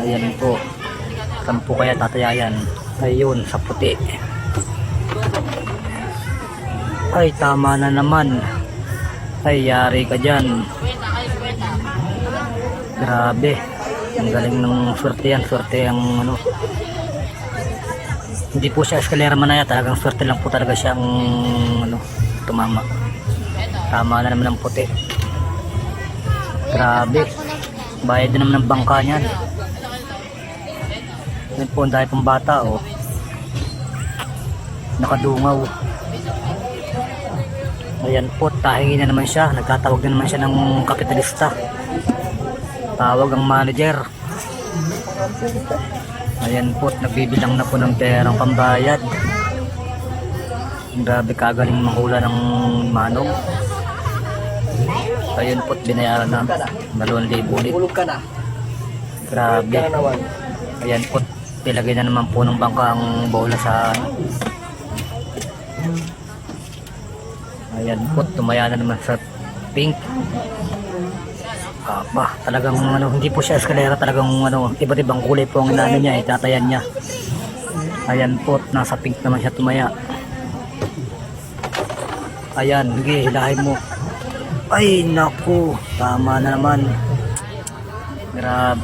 Ayan po. Saan po kaya tatayayan? Ayun, sa puti. Ay, tama na naman. Ay, yari ka dyan. Grabe. Ang galing ng swerte yan. Swerte ang ano. Hindi po siya eskalera manaya. Talagang swerte lang po talaga siyang ano, tumama. Tama na naman ang puti. Grabe. Bayad din naman ng bangka niyan. Yan po, dahil pang bata, oh. Nakadungaw. Ayan po, tahingin na naman siya. Nagtatawag na naman siya ng kapitalista. Tawag ang manager. Ayan po, nagbibilang na po ng perang pambayad. Grabe, kagaling manghula ng manong. Ayun po, binayaran na 2,000 ulit. Grabe. Ayan po, ilagay na naman po ng bangka ang bola sa ayan po, tumaya na naman sa pink. Aba, talagang ano, hindi po siya eskalera, talagang ano, iba't ibang kulay po ang inaano niya, itatayan niya. Ayan po, nasa pink naman siya tumaya. Ayan, sige, hilahin mo. Ay, naku, tama na naman. Grabe.